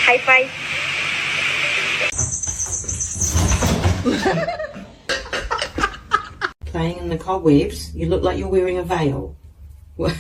High five. Playing in the cobwebs. You look like you're wearing a veil. What?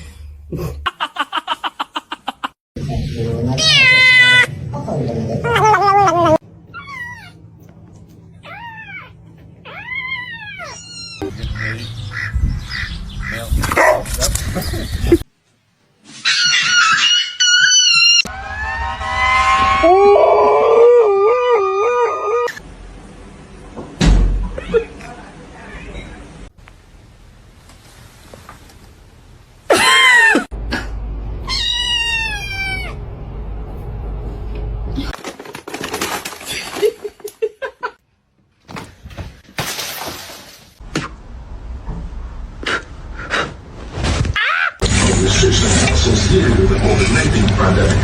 Associated with the COVID-19 pandemic.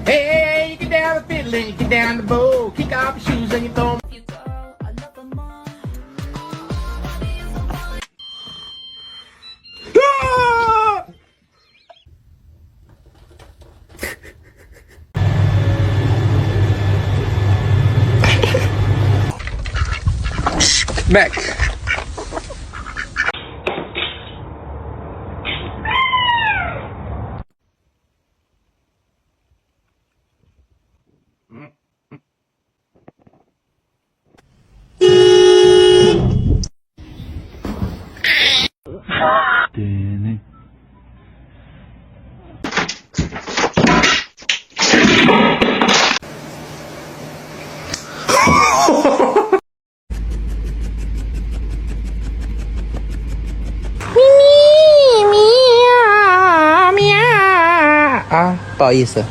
Hey, you get down the fiddle and you get down the bow. Kick off your shoes and you throw 'em. Back. Ah, 不好意思。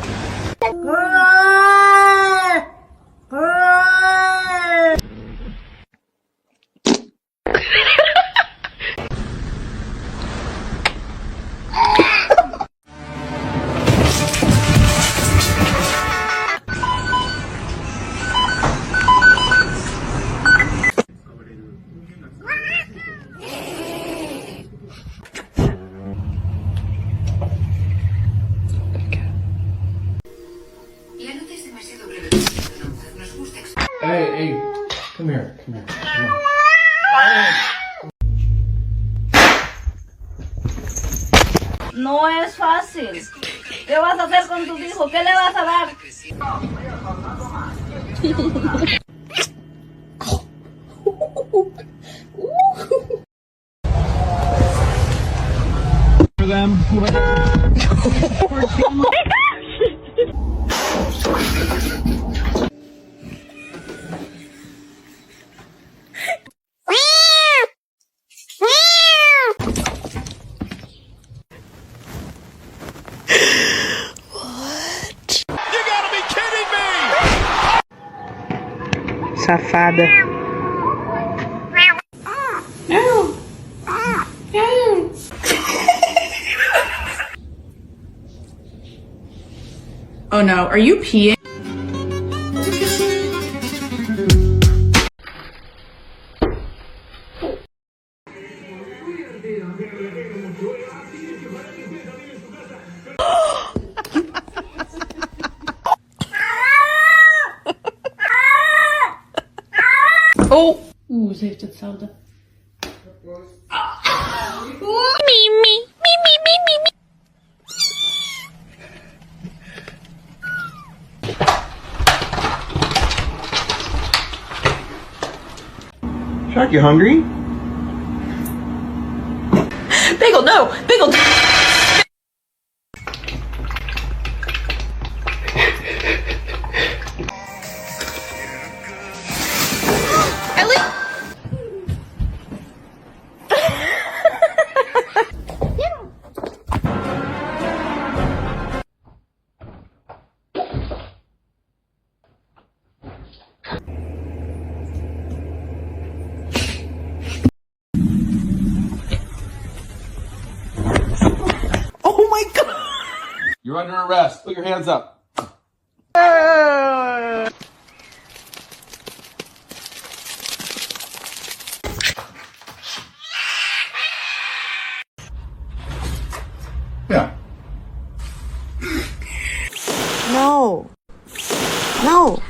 Hey, come here, come here. Come on. No es fácil. ¿Qué vas a hacer con tu hijo? ¿Qué le vas a dar? Safada. Oh no, are you peeing? Oh! Ze heeft hetzelfde. Shark, you hungry? Bagel, no! Bagel! my god! You're under arrest. Put your hands up. Yeah. No. No.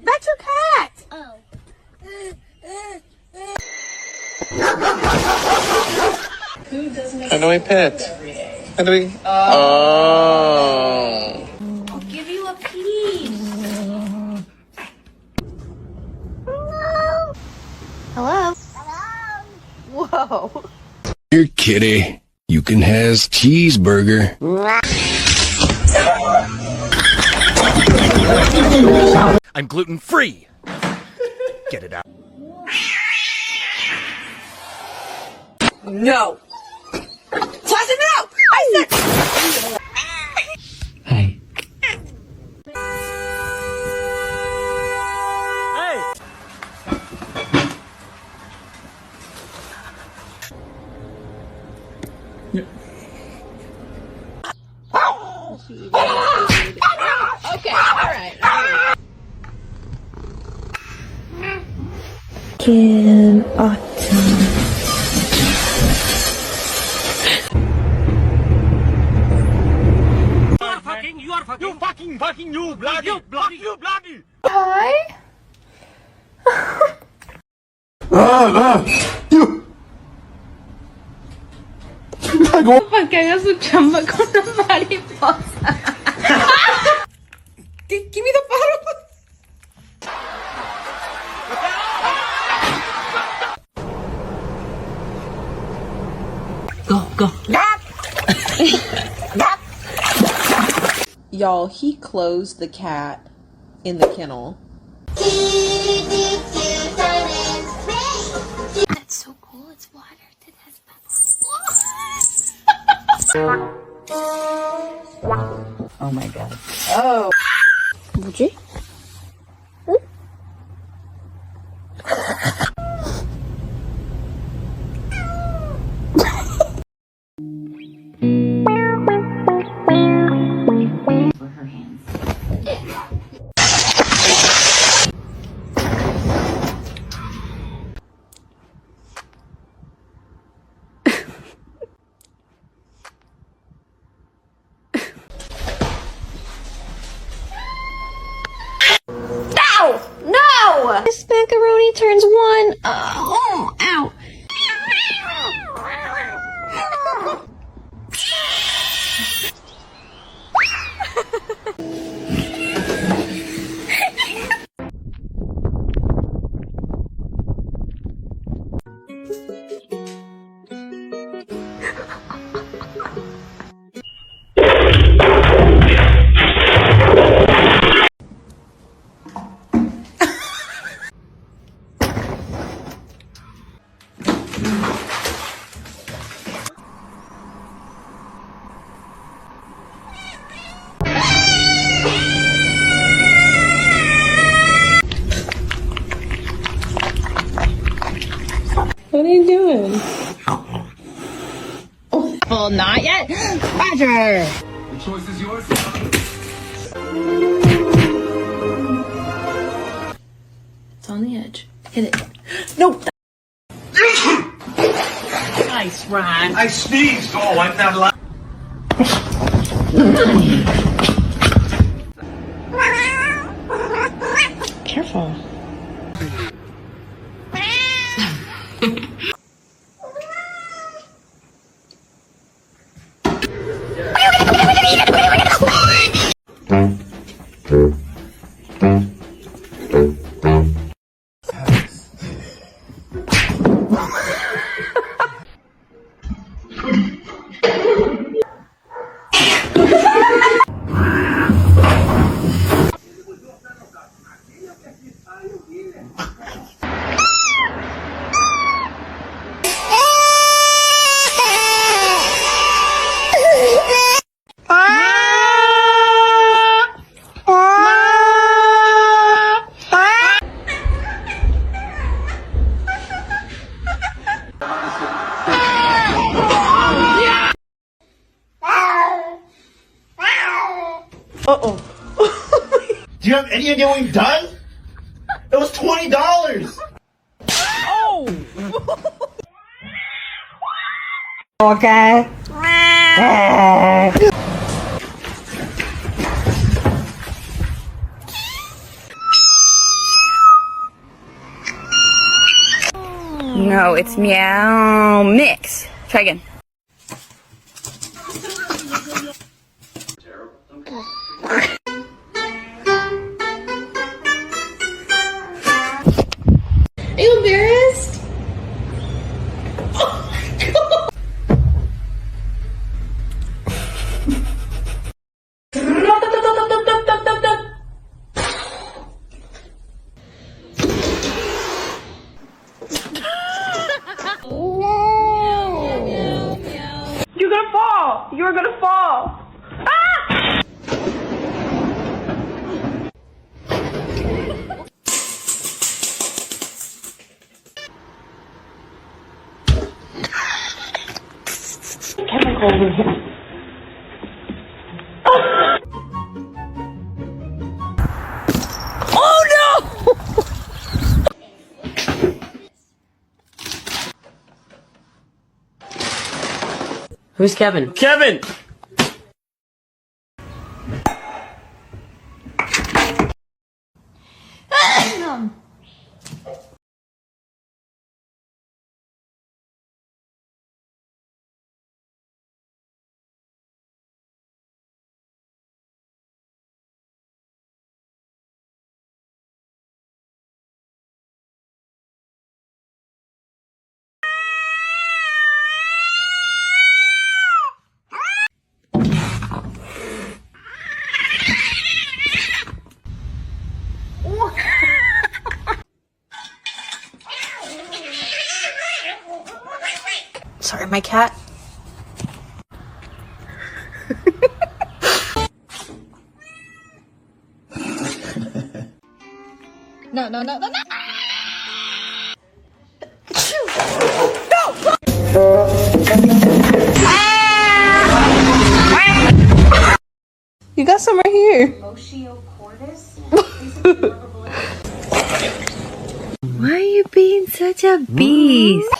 That's your cat. How do I pet? How do we? Oh. I'll give you a piece. Hello. Whoa. Here, kitty. You can has cheeseburger. I'm gluten free. Get it out. No. Tasha, no! I said. Hey. Okay, alright. In autumn. Hi. ¿Para qué hagas su chamba con una mariposa? Give me the bottle. Go. Y'all, he closed the cat in the kennel. That's so cool. It's water that has bubbles. Oh my god. Would you? For her hands. No! This macaroni turns one. Ow. What are you doing? Oh, well, not yet. Roger. The choice is yours. It's on the edge. Hit it. No. Nice, Ron. I sneezed. Oh, I'm not allowed. Careful. have any idea what you've done? It was $20. Okay. No, it's meow mix. Try again. Are you embarrassed? You're gonna fall. You're gonna fall. Ah! Chemicals in here. Who's Kevin? Kevin! Sorry, my cat. No, no, no, no, no! You got some right here. Why are you being such a beast?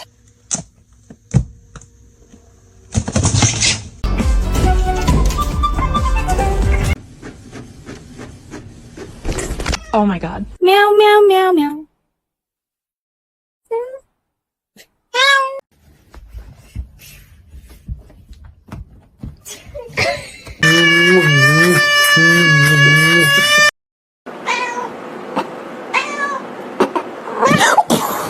Oh my god. Meow, meow, meow, meow.